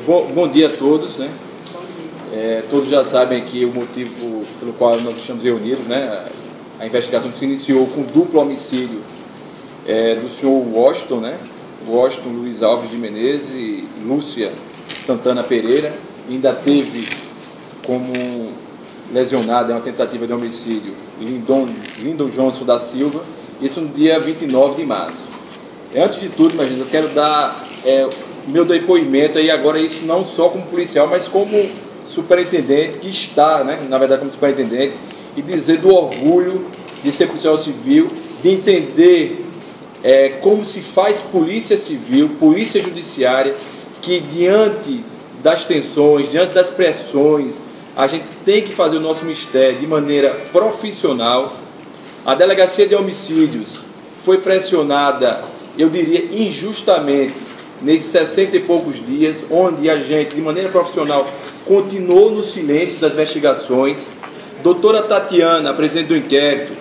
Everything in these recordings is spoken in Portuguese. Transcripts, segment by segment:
Bom dia a todos, né? Todos já sabem aqui o motivo pelo qual nós estamos reunidos, né? A investigação se iniciou com duplo homicídio do senhor Washington, né? Washington Luiz Alves de Menezes e Lúcia Santana Pereira. Ainda teve como lesionado em uma tentativa de homicídio Lindon Johnson da Silva, isso no dia 29 de março. Antes de tudo, mas eu quero dar meu depoimento aí agora, isso não só como policial, mas como superintendente, que está, né, na verdade como superintendente, e dizer do orgulho de ser policial civil, de entender como se faz polícia civil, polícia judiciária, que diante das tensões, diante das pressões, a gente tem que fazer o nosso mistério de maneira profissional. A delegacia de homicídios foi pressionada, eu diria injustamente, nesses 60 e poucos dias, onde a gente, de maneira profissional, continuou no silêncio das investigações. Doutora Tatiana, presidente do inquérito,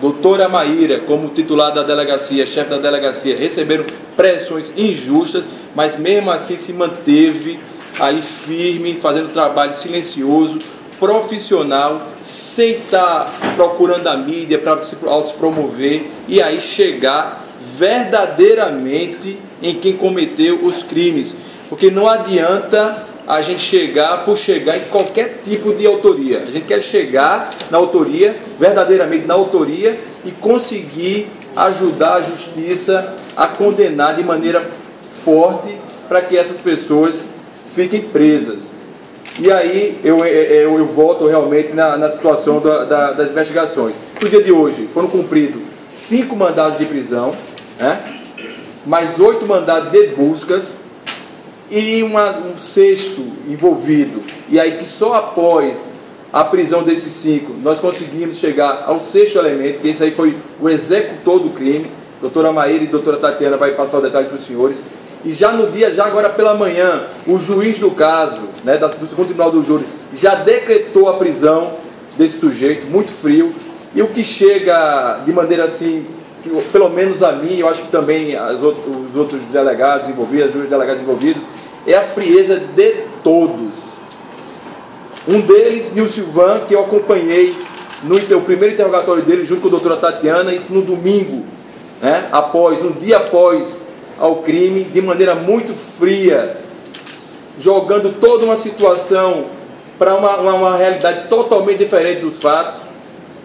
doutora Maíra, como titular da delegacia, chefe da delegacia, receberam pressões injustas, mas mesmo assim se manteve ali firme, fazendo trabalho silencioso, profissional, sem estar procurando a mídia para se promover e aí chegar verdadeiramente em quem cometeu os crimes. Porque não adianta a gente chegar em qualquer tipo de autoria. A gente quer chegar na autoria, verdadeiramente na autoria, e conseguir ajudar a justiça a condenar de maneira forte para que essas pessoas fiquem presas. E aí eu volto realmente na situação das investigações. No dia de hoje foram cumpridos 5 mandados de prisão, né? Mais 8 mandados de buscas e um 6º envolvido. E aí que só após a prisão desses 5 nós conseguimos chegar ao 6º elemento, que esse aí foi o executor do crime. Doutora Maíra e doutora Tatiana vai passar o detalhe para os senhores. E já agora pela manhã, o juiz do caso, né, do segundo tribunal do júri, já decretou a prisão desse sujeito, muito frio. E o que chega de maneira assim, pelo menos a mim, eu acho que também os outros delegados envolvidos, os delegados envolvidos, é a frieza de todos. Um deles, Nil Silvan, que eu acompanhei no primeiro interrogatório dele, junto com a doutora Tatiana, isso no domingo, né, um dia após ao crime, de maneira muito fria, jogando toda uma situação para uma realidade totalmente diferente dos fatos,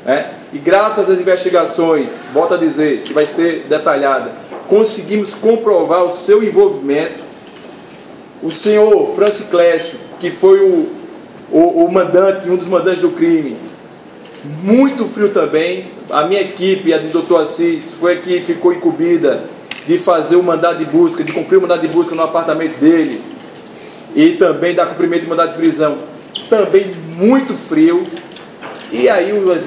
né? E graças às investigações, volto a dizer, que vai ser detalhada, conseguimos comprovar o seu envolvimento. O senhor Francis Clécio, que foi o mandante, um dos mandantes do crime, muito frio também. A minha equipe, a do Dr. Assis, foi a que ficou incumbida de fazer o mandado de busca, de cumprir o mandado de busca no apartamento dele e também dar cumprimento de mandado de prisão, também muito frio. E aí os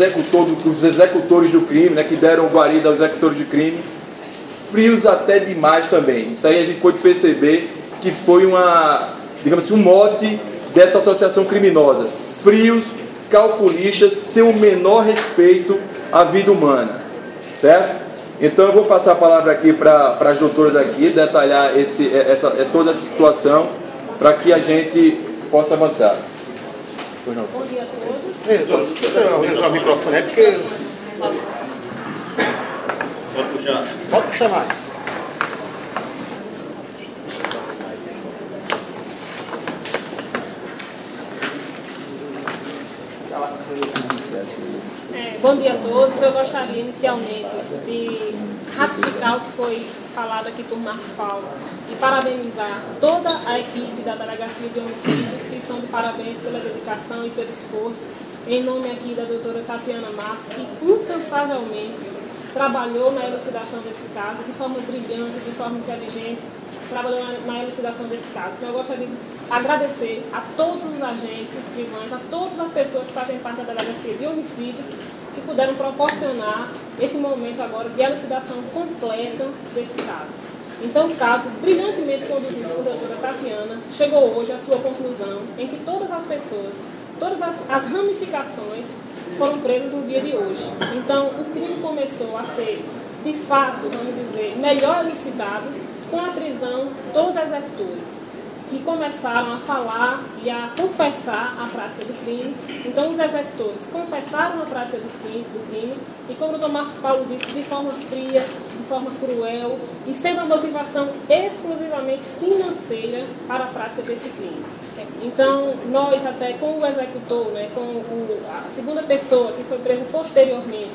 executores do crime, né, que deram guarida aos executores de crime, frios até demais também. Isso aí a gente pode perceber que foi digamos assim, um mote dessa associação criminosa. Frios, calculistas, sem o menor respeito à vida humana, certo? Então eu vou passar a palavra aqui para as doutoras aqui, detalhar toda essa situação, para que a gente possa avançar. Bom dia a todos. Deixa eu o microfone aí, porque... Pode puxar. Pode puxar mais. Bom dia a todos. Eu gostaria inicialmente de ratificar o que foi falado aqui por Marcos Paulo e parabenizar toda a equipe da Delegacia de Homicídios, que estão de parabéns pela dedicação e pelo esforço, em nome aqui da doutora Tatiana Marcos, que incansavelmente trabalhou na elucidação desse caso, de forma brilhante, de forma inteligente, trabalhou na elucidação desse caso. Então eu gostaria de agradecer a todos os agentes, escrivães, a todas as pessoas que fazem parte da Delegacia de Homicídios, que puderam proporcionar esse momento agora de elucidação completa desse caso. Então, o caso, brilhantemente conduzido por doutora Tatiana, chegou hoje à sua conclusão, em que todas as pessoas, todas as ramificações foram presas no dia de hoje. Então, o crime começou a ser, de fato, vamos dizer, melhor elucidado com a prisão dos executores. que começaram a falar e a confessar a prática do crime. Então, os executores confessaram a prática do crime e, como o Dr. Marcos Paulo disse, de forma fria, de forma cruel e sendo uma motivação exclusivamente financeira para a prática desse crime. Então, nós até com o executor, né, com a segunda pessoa que foi presa posteriormente,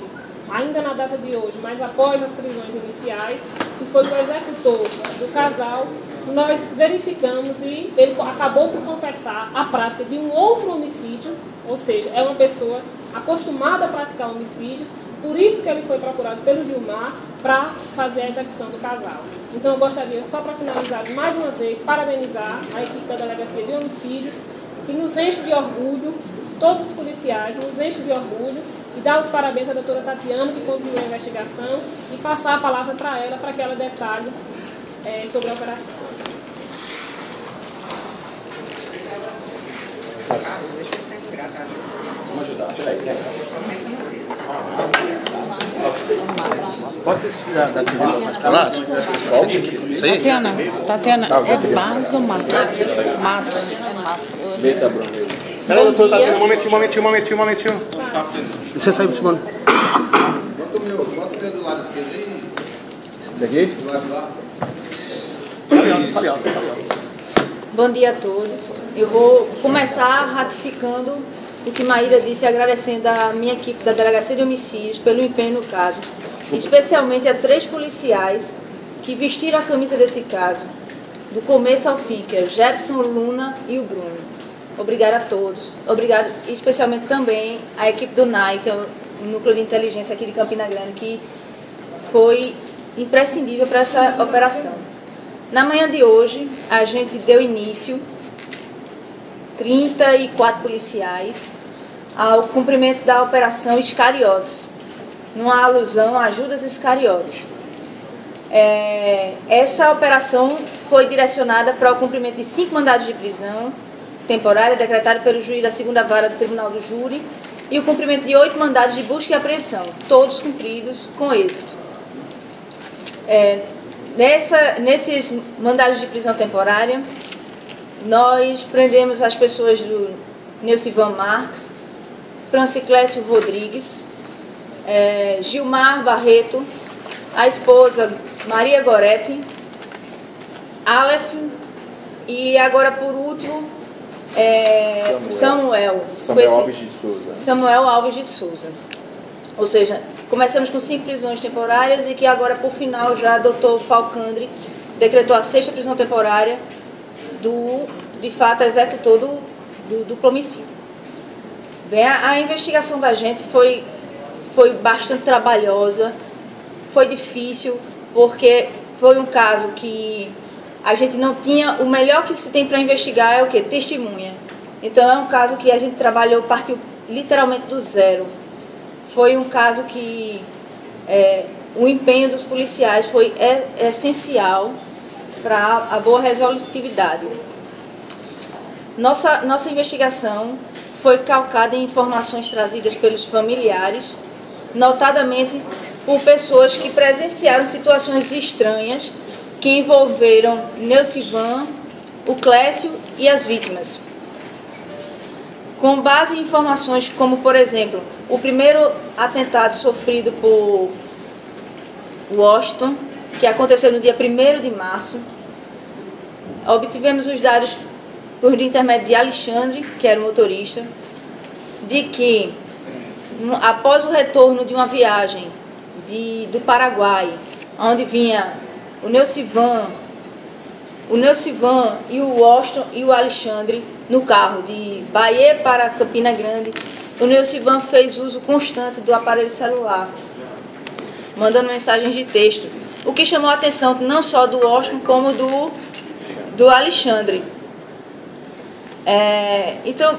ainda na data de hoje, mas após as prisões iniciais, que foi o executor do casal, nós verificamos e ele acabou por confessar a prática de um outro homicídio, ou seja, é uma pessoa acostumada a praticar homicídios, por isso que ele foi procurado pelo Gilmar para fazer a execução do casal. Então eu gostaria, só para finalizar, mais uma vez, parabenizar a equipe da Delegacia de Homicídios, que nos enche de orgulho, todos os policiais nos enche de orgulho, e dar os parabéns à doutora Tatiana, que conduziu a investigação, e passar a palavra para ela, para que ela detalhe sobre a operação. Vamos ajudar, peraí. Bota esse da primeira mais pra lá. Isso aí? Tatiana, é Barros ou Matos? Matos. Beta branco. Peraí, doutor, tá tendo um momentinho. Licença aí, Simone. Bota o meu do lado esquerdo aí. Esse aqui? Do lado de lá. Fale alto. Bom dia a todos. Eu vou começar ratificando o que Maíra disse, agradecendo a minha equipe da Delegacia de Homicídios pelo empenho no caso, especialmente a 3 policiais que vestiram a camisa desse caso, do começo ao fim, que é o Jefferson, Luna e o Bruno. Obrigada a todos. Obrigado especialmente também à equipe do NAI, que é o Núcleo de Inteligência aqui de Campina Grande, que foi imprescindível para essa operação. Na manhã de hoje, a gente deu início, 34 policiais, ao cumprimento da Operação Iscariotes, numa alusão a Judas Iscariotes. Essa operação foi direcionada para o cumprimento de 5 mandados de prisão temporária decretados pelo juiz da 2ª Vara do Tribunal do Júri e o cumprimento de 8 mandados de busca e apreensão, todos cumpridos com êxito. Nesses mandados de prisão temporária, nós prendemos as pessoas do Neucivan Marques, Franciclésio Rodrigues, Gilmar Barreto, a esposa Maria Goretti, Aleph e agora por último Samuel Alves de Souza. Samuel Alves de Souza. Ou seja, começamos com 5 prisões temporárias e que agora por final já o Dr. Falcandre decretou a 6ª prisão temporária de fato executor do duplo homicídio. Bem, a investigação da gente foi bastante trabalhosa, foi difícil, porque foi um caso que a gente não tinha, o melhor que se tem para investigar é o quê? Testemunha. Então é um caso que a gente trabalhou, partiu literalmente do zero. Foi um caso que o empenho dos policiais foi essencial para a boa resolutividade. Nossa investigação foi calcada em informações trazidas pelos familiares, notadamente por pessoas que presenciaram situações estranhas que envolveram Neucivan, o Clécio e as vítimas. Com base em informações como, por exemplo, o primeiro atentado sofrido por Washington, que aconteceu no dia 1º de março, obtivemos os dados por intermédio de Alexandre, que era o motorista, de que após o retorno de uma viagem do Paraguai, onde vinha o Neucivan e o Washington e o Alexandre no carro de Bahia para Campina Grande, o Neucivan fez uso constante do aparelho celular, mandando mensagens de texto, o que chamou a atenção não só do Washington como do Alexandre. Então,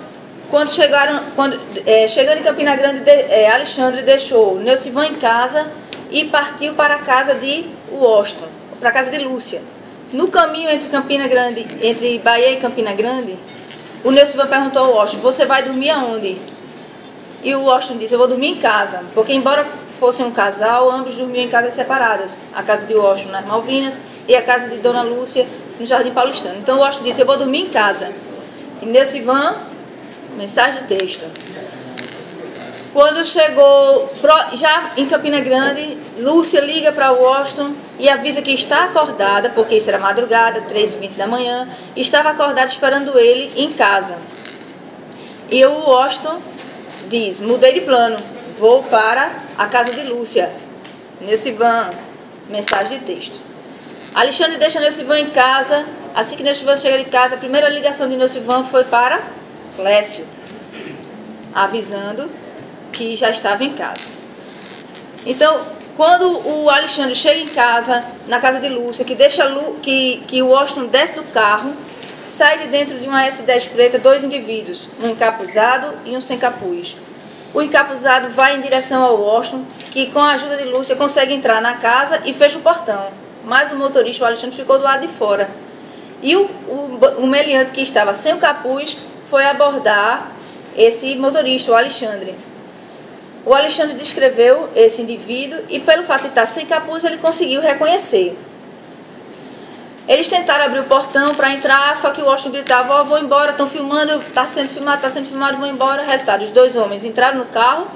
chegando em Campina Grande, Alexandre deixou o Neucivan em casa e partiu para a casa de Washington, para a casa de Lúcia. No caminho entre Bahia e Campina Grande, o Neucivan perguntou ao Washington: você vai dormir aonde? E o Washington disse: eu vou dormir em casa, porque embora fossem um casal, ambos dormiam em casas separadas. A casa de Washington nas Malvinas e a casa de Dona Lúcia no Jardim Paulistano. Então Washington disse, eu vou dormir em casa. E Neucivan, mensagem de texto. Quando chegou já em Campina Grande, Lúcia liga para Washington e avisa que está acordada, porque isso era madrugada, 3h20 da manhã, e estava acordada esperando ele em casa. E o Washington diz, mudei de plano, vou para a casa de Lúcia. Neucivan, mensagem de texto. Alexandre deixa Neucivan em casa. Assim que Neucivan chega de casa, a primeira ligação de Neucivan foi para Clécio, avisando que já estava em casa. Então, quando o Alexandre chega em casa, na casa de Lúcia, que o Washington desce do carro, sai de dentro de uma S10 preta 2 indivíduos, um encapuzado e um sem capuz. O encapuzado vai em direção ao Washington, que com a ajuda de Lúcia consegue entrar na casa e fecha o portão. Mas o motorista, o Alexandre, ficou do lado de fora. E o meliante que estava sem o capuz foi abordar esse motorista, o Alexandre. O Alexandre descreveu esse indivíduo e pelo fato de estar sem capuz ele conseguiu reconhecer. Eles tentaram abrir o portão para entrar, só que o Washington gritava, vou embora, estão filmando, está sendo filmado, vou embora. Resultado, os 2 homens entraram no carro,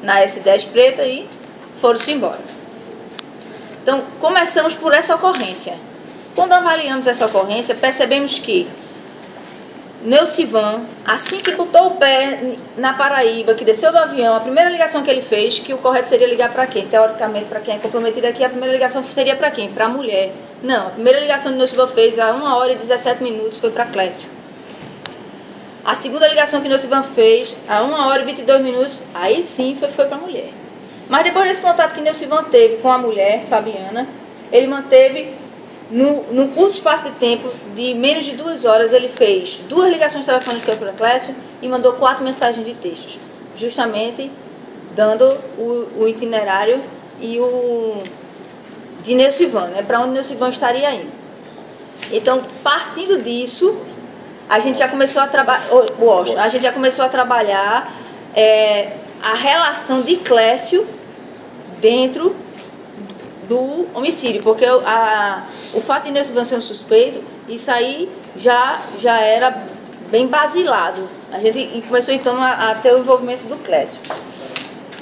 na S10 preta e foram-se embora. Então, começamos por essa ocorrência. Quando avaliamos essa ocorrência, percebemos que Neucivan, assim que botou o pé na Paraíba, que desceu do avião, a primeira ligação que ele fez, que o correto seria ligar para quem? Teoricamente, para quem é comprometido aqui, a primeira ligação seria para quem? Para a mulher. Não, a primeira ligação que Neucivan fez a 1h17 foi para Clécio. A segunda ligação que Neucivan fez a 1h22, aí sim foi para a mulher. Mas depois desse contato que Neucivan teve com a mulher, Fabiana, ele manteve, no curto espaço de tempo, de menos de 2 horas, ele fez 2 ligações telefônicas para Clécio e mandou 4 mensagens de texto, justamente dando o itinerário e de Neucivan, né, para onde Neucivan estaria indo. Então, partindo disso, a gente já começou a trabalhar a relação de Clécio dentro do homicídio, porque o fato de Neucivan ser um suspeito, isso aí já era bem basilado. A gente começou então a ter o envolvimento do Clécio.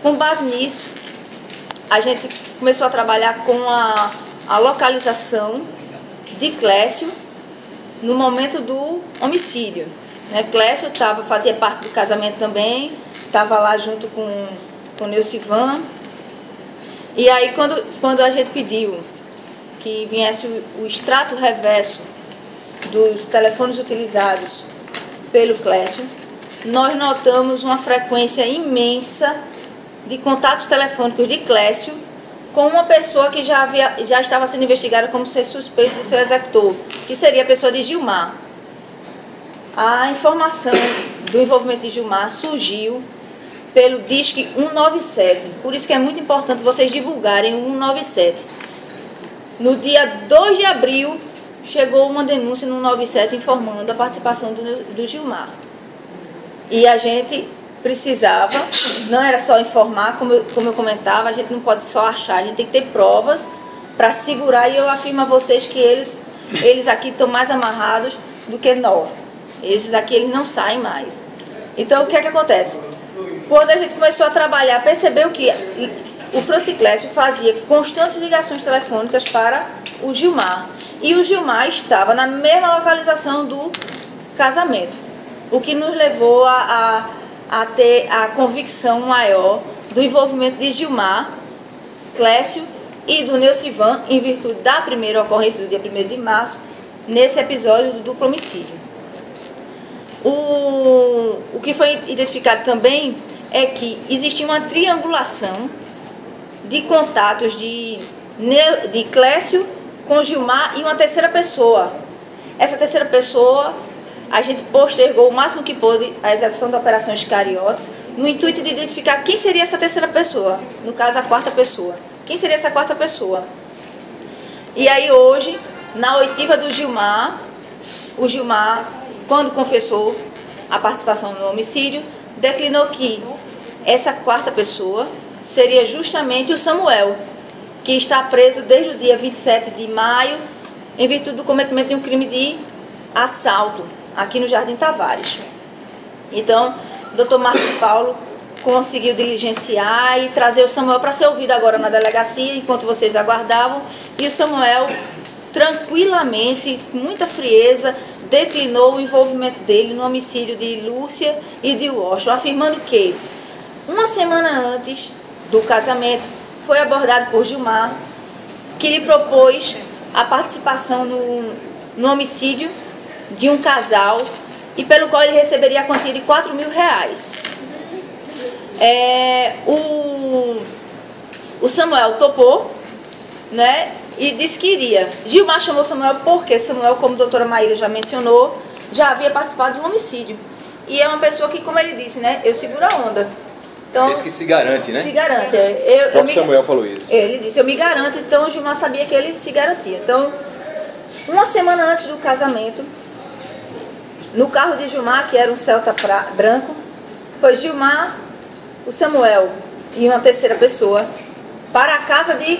Com base nisso, a gente começou a trabalhar com a localização de Clécio no momento do homicídio. Né? Clécio fazia parte do casamento também, estava lá junto com Neucivan. E aí, quando a gente pediu que viesse o extrato reverso dos telefones utilizados pelo Clécio, nós notamos uma frequência imensa de contatos telefônicos de Clécio com uma pessoa que já estava sendo investigada como ser suspeito de seu executor, que seria a pessoa de Gilmar. A informação do envolvimento de Gilmar surgiu pelo DISC 197, por isso que é muito importante vocês divulgarem o 197. No dia 2 de abril, chegou uma denúncia no 197 informando a participação do Gilmar. E a gente precisava, não era só informar, como eu comentava, a gente não pode só achar, a gente tem que ter provas para segurar, e eu afirmo a vocês que eles aqui estão mais amarrados do que nós. Esses aqui eles não saem mais. Então, o que é que acontece? Quando a gente começou a trabalhar, percebeu que o Franciclécio fazia constantes ligações telefônicas para o Gilmar. E o Gilmar estava na mesma localização do casamento. O que nos levou a ter a convicção maior do envolvimento de Gilmar, Clécio e do Neucivan, em virtude da primeira ocorrência do dia 1º de março, nesse episódio do duplo homicídio. O que foi identificado também é que existia uma triangulação de contatos de Clécio com Gilmar e uma terceira pessoa. Essa terceira pessoa, a gente postergou o máximo que pôde a execução da Operação Iscariotes, no intuito de identificar quem seria essa terceira pessoa, no caso a 4ª pessoa. Quem seria essa 4ª pessoa? E aí hoje, na oitiva do Gilmar, o Gilmar, quando confessou a participação no homicídio, declinou que essa 4ª pessoa seria justamente o Samuel, que está preso desde o dia 27 de maio, em virtude do cometimento de um crime de assalto, aqui no Jardim Tavares. Então, o doutor Marcos Paulo conseguiu diligenciar e trazer o Samuel para ser ouvido agora na delegacia, enquanto vocês aguardavam, e o Samuel, tranquilamente, com muita frieza, declinou o envolvimento dele no homicídio de Lúcia e de Washington, afirmando que, uma semana antes do casamento, foi abordado por Gilmar, que lhe propôs a participação no homicídio de um casal e pelo qual ele receberia a quantia de R$4.000. O Samuel topou, né, e disse que iria. Gilmar chamou Samuel porque Samuel, como a doutora Maíra já mencionou, já havia participado de um homicídio. E é uma pessoa que, como ele disse, né, eu seguro a onda. Então, esse que se garante, né? Se garante. O próprio Samuel falou isso. Ele disse, eu me garanto, então o Gilmar sabia que ele se garantia. Então, uma semana antes do casamento, no carro de Gilmar, que era um Celta branco, foi Gilmar, o Samuel e uma terceira pessoa para a casa de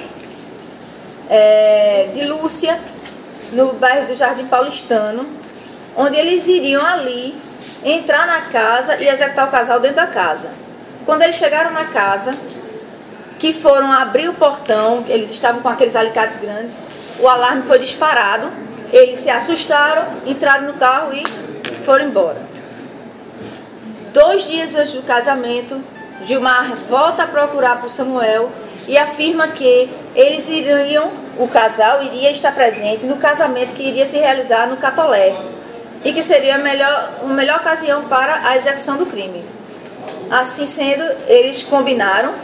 Lúcia, no bairro do Jardim Paulistano, onde eles iriam ali entrar na casa e executar o casal dentro da casa. Quando eles chegaram na casa, que foram abrir o portão, eles estavam com aqueles alicates grandes, o alarme foi disparado, eles se assustaram, entraram no carro e foram embora. 2 dias antes do casamento, Gilmar volta a procurar por Samuel e afirma que eles o casal iria estar presente no casamento que iria se realizar no Catolé e que seria a melhor ocasião para a execução do crime. Assim sendo, eles combinaram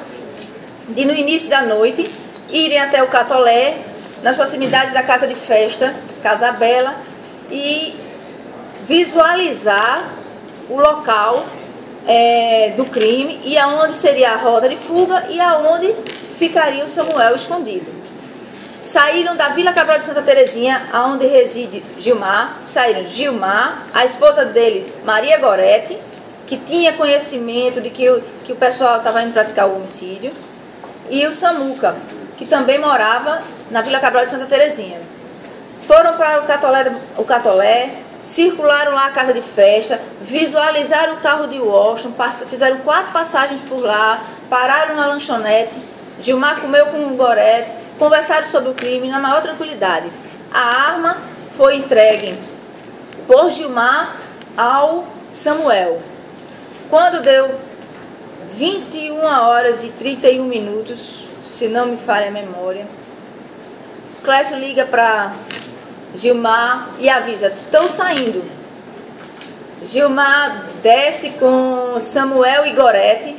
de, no início da noite, irem até o Catolé, nas proximidades da casa de festa, Casa Bela, e visualizar o local do crime e aonde seria a rota de fuga e aonde ficaria o Samuel escondido. Saíram da Vila Cabral de Santa Terezinha, aonde reside Gilmar. Saíram Gilmar, a esposa dele, Maria Gorete, que tinha conhecimento de que o pessoal estava indo praticar o homicídio, e o Samuca, que também morava na Vila Cabral de Santa Terezinha. Foram para o Catolé, circularam lá a casa de festa, visualizaram o carro de Washington, fizeram 4 passagens por lá, pararam na lanchonete, Gilmar comeu com o Gorete, conversaram sobre o crime na maior tranquilidade. A arma foi entregue por Gilmar ao Samuel. Quando deu 21h31, se não me falha a memória, Clécio liga para Gilmar e avisa, estão saindo. Gilmar desce com Samuel e Gorete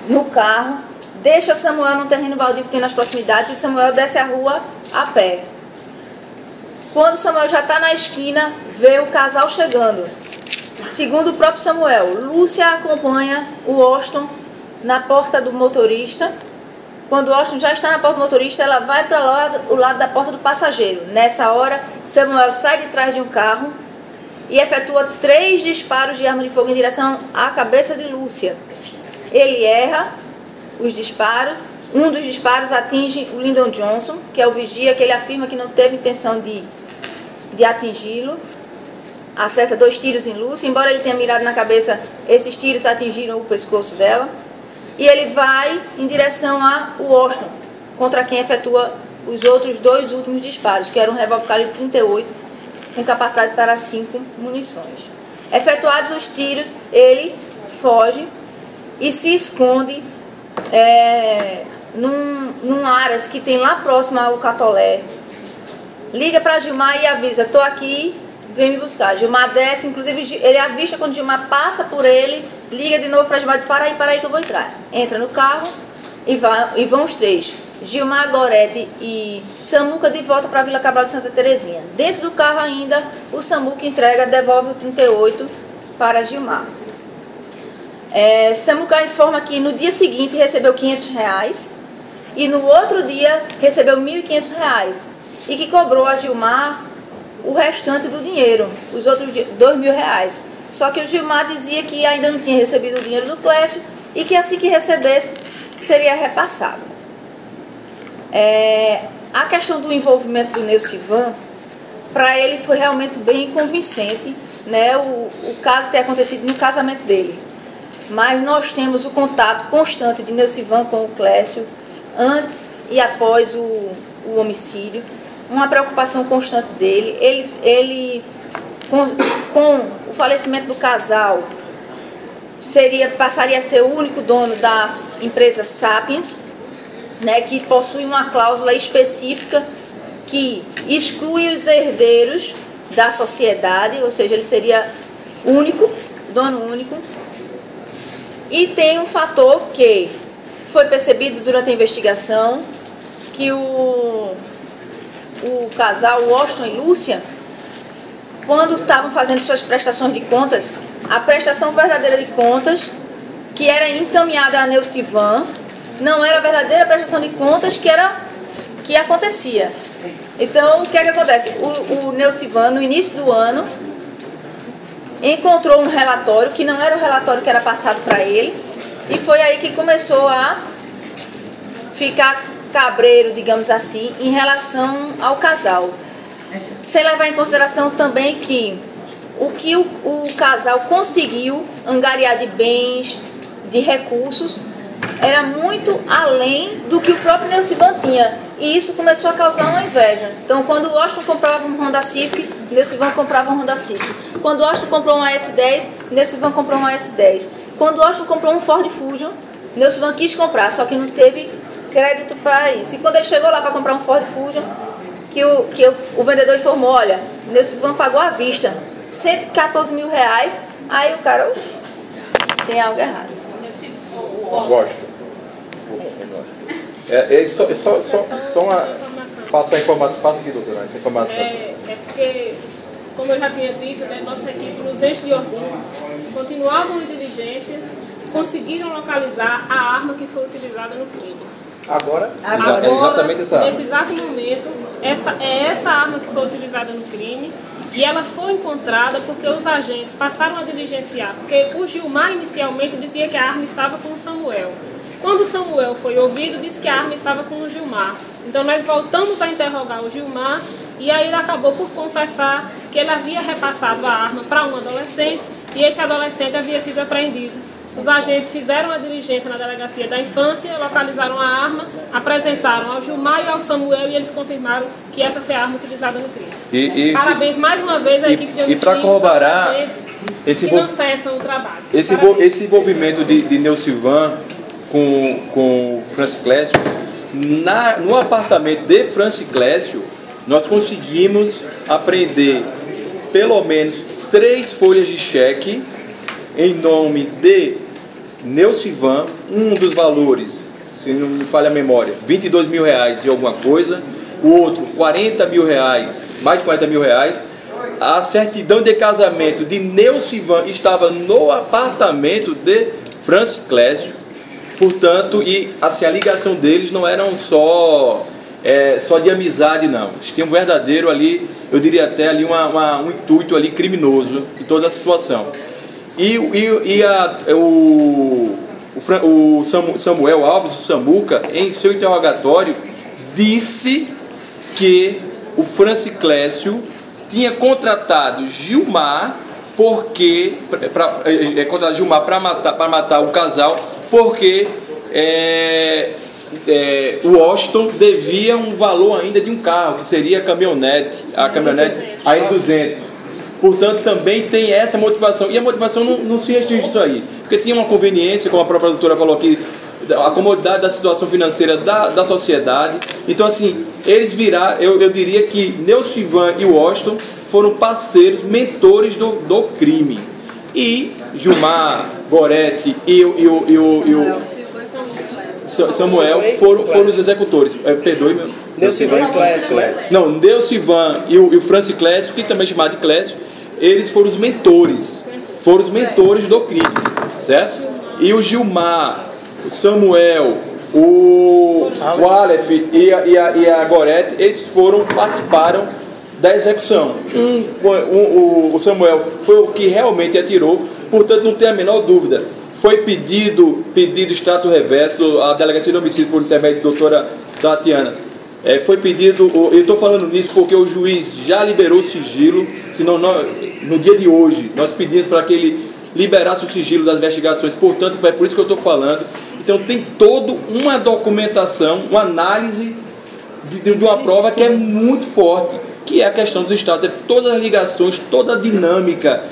no carro, deixa Samuel no terreno baldio que tem nas proximidades e Samuel desce a rua a pé. Quando Samuel já está na esquina, vê o casal chegando. Segundo o próprio Samuel, Lúcia acompanha o Washington na porta do motorista. Quando o Washington já está na porta do motorista, ela vai para o lado da porta do passageiro. Nessa hora, Samuel sai de trás de um carro e efetua 3 disparos de arma de fogo em direção à cabeça de Lúcia. Ele erra os disparos. Um dos disparos atinge o Lyndon Johnson, que é o vigia, que ele afirma que não teve intenção de atingi-lo. Acerta 2 tiros em Lúcia, embora ele tenha mirado na cabeça, esses tiros atingiram o pescoço dela. E ele vai em direção a Washington, contra quem efetua os outros 2 últimos disparos, que era um revólver calibre 38, com capacidade para 5 munições. Efetuados os tiros, ele foge e se esconde num aras que tem lá próximo ao Catolé. Liga para Gilmar e avisa, estou aqui, vem me buscar. Gilmar desce, inclusive ele avista quando Gilmar passa por ele, liga de novo para Gilmar e diz, para aí que eu vou entrar. Entra no carro e vão os 3. Gilmar, Gorete e Samuca de volta para a Vila Cabral de Santa Terezinha. Dentro do carro ainda, o Samuca devolve o 38 para Gilmar. Samuca informa que no dia seguinte recebeu R$500 e no outro dia recebeu R$1.500 e que cobrou a Gilmar o restante do dinheiro, os outros R$2.000. Só que o Gilmar dizia que ainda não tinha recebido o dinheiro do Clécio e que assim que recebesse, seria repassado. A questão do envolvimento do Neucivan, para ele foi realmente bem convincente, né, o caso ter acontecido no casamento dele. Mas nós temos o contato constante de Neucivan com o Clécio, antes e após o homicídio, uma preocupação constante dele. Ele com o falecimento do casal, passaria a ser o único dono da empresa Sapiens, né, que possui uma cláusula específica que exclui os herdeiros da sociedade, ou seja, ele seria único, dono único. E tem um fator que foi percebido durante a investigação, que o casal Washington e Lúcia, quando estavam fazendo suas prestações de contas, a prestação verdadeira de contas, que era encaminhada a Neucivan, não era a verdadeira prestação de contas que acontecia. Então, o que é que acontece? O Neucivan, no início do ano, encontrou um relatório, que não era o relatório que era passado para ele, e foi aí que começou a ficar cabreiro, digamos assim, em relação ao casal. Sem levar em consideração também que o casal conseguiu angariar de bens, de recursos, era muito além do que o próprio Neucivan tinha. E isso começou a causar uma inveja. Então, quando o Washington comprava um Honda Civic, Neucivan comprava um Honda Civic. Quando o Washington comprou um AS10, Neucivan comprou um AS10. Quando o Washington comprou um Ford Fusion, Neucivan quis comprar, só que não teve crédito para isso. E quando ele chegou lá para comprar um Ford Fusion, que o vendedor informou, olha, Neucivan pagou à vista, R$114 mil. Aí o cara, tem algo errado. Gosto. Só uma... Passa a informação. Passa aqui, doutora, essa informação. Porque, como eu já tinha dito, né, nossa equipe nos enche de orgulho. Continuavam em diligência, conseguiram localizar a arma que foi utilizada no crime. Agora exatamente essa arma. Nesse exato momento, essa arma que foi utilizada no crime. E ela foi encontrada porque os agentes passaram a diligenciar. Porque o Gilmar inicialmente dizia que a arma estava com o Samuel. Quando o Samuel foi ouvido, disse que a arma estava com o Gilmar. Então nós voltamos a interrogar o Gilmar e aí ele acabou por confessar que ele havia repassado a arma para um adolescente e esse adolescente havia sido apreendido. Os agentes fizeram a diligência na delegacia da infância, localizaram a arma, apresentaram ao Gilmar e ao Samuel e eles confirmaram que essa foi a arma utilizada no crime. Parabéns mais uma vez à equipe de homicídios. E para corroborar que não cessam o trabalho. Esse envolvimento de Neucivan com Francis Clécio, no apartamento de Francis Clécio, nós conseguimos apreender pelo menos 3 folhas de cheque em nome de Neucivan, um dos valores, se não me falha a memória, R$22 mil e alguma coisa, o outro R$40 mil, mais de R$40 mil. A certidão de casamento de Neucivan estava no apartamento de Francis Clécio, portanto, e assim, a ligação deles não era só de amizade, não. Eles tinham um verdadeiro ali, eu diria até ali um intuito ali criminoso em toda a situação. O Samuel Alves, o Samuca, em seu interrogatório, disse que o Francis Clécio tinha contratado Gilmar para matar o casal, porque o Washington devia um valor ainda de um carro, que seria a caminhonete AN200. Portanto, também tem essa motivação. E a motivação não se restringe isso aí. Porque tinha uma conveniência, como a própria doutora falou aqui, a comodidade da situação financeira da sociedade. Então, assim, eles viraram, eu diria que Neucivan e Washington foram parceiros, mentores do crime. E Gilmar, Gorete e o Samuel foram os executores. Perdoe-me. Neucivan e Clécio. Não, Neucivan e o Francis Clécio, que também é chamado de Clécio, eles foram os mentores do crime, certo? E o Gilmar, o Samuel, o Aleph e a Gorete, eles participaram da execução. O Samuel foi o que realmente atirou, portanto não tem a menor dúvida. foi pedido extrato reverso, a Delegacia de Homicídio por intermédio da doutora Tatiana. Foi pedido, eu estou falando nisso porque o juiz já liberou o sigilo, senão no dia de hoje nós pedimos para que ele liberasse o sigilo das investigações, portanto é por isso que eu estou falando. Então tem toda uma documentação, uma análise de uma prova que é muito forte, que é a questão dos estados, todas as ligações, toda a dinâmica,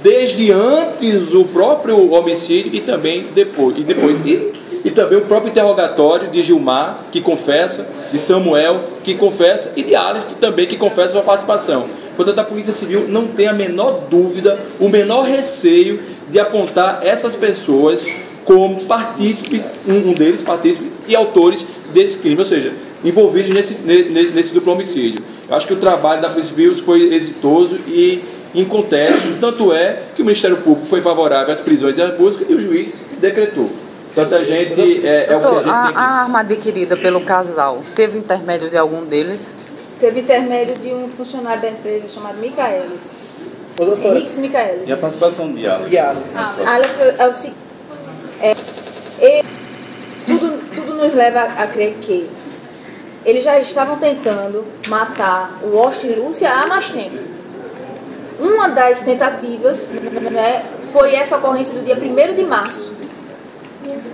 desde antes do próprio homicídio e também depois. E também o próprio interrogatório de Gilmar, que confessa, de Samuel, que confessa, e de Aleph também, que confessa sua participação. Portanto, a Polícia Civil não tem a menor dúvida, o menor receio de apontar essas pessoas como partícipes, um deles partícipes e autores desse crime, ou seja, envolvidos nesse duplo homicídio. Eu acho que o trabalho da Polícia Civil foi exitoso e inconteste, tanto é que o Ministério Público foi favorável às prisões e às buscas e o juiz decretou. Tanta gente Doutor, o que a gente tem. A arma adquirida pelo casal teve intermédio de algum deles? Teve intermédio de um funcionário da empresa chamado Micaelis. Henrique Micaelis. E a participação de Aleph? Aleph é o seguinte. Tudo nos leva a crer que eles já estavam tentando matar o Washington e Lúcia há mais tempo. Uma das tentativas, né, foi essa ocorrência do dia 1º de março,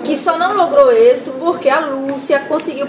que só não logrou êxito porque a Lúcia conseguiu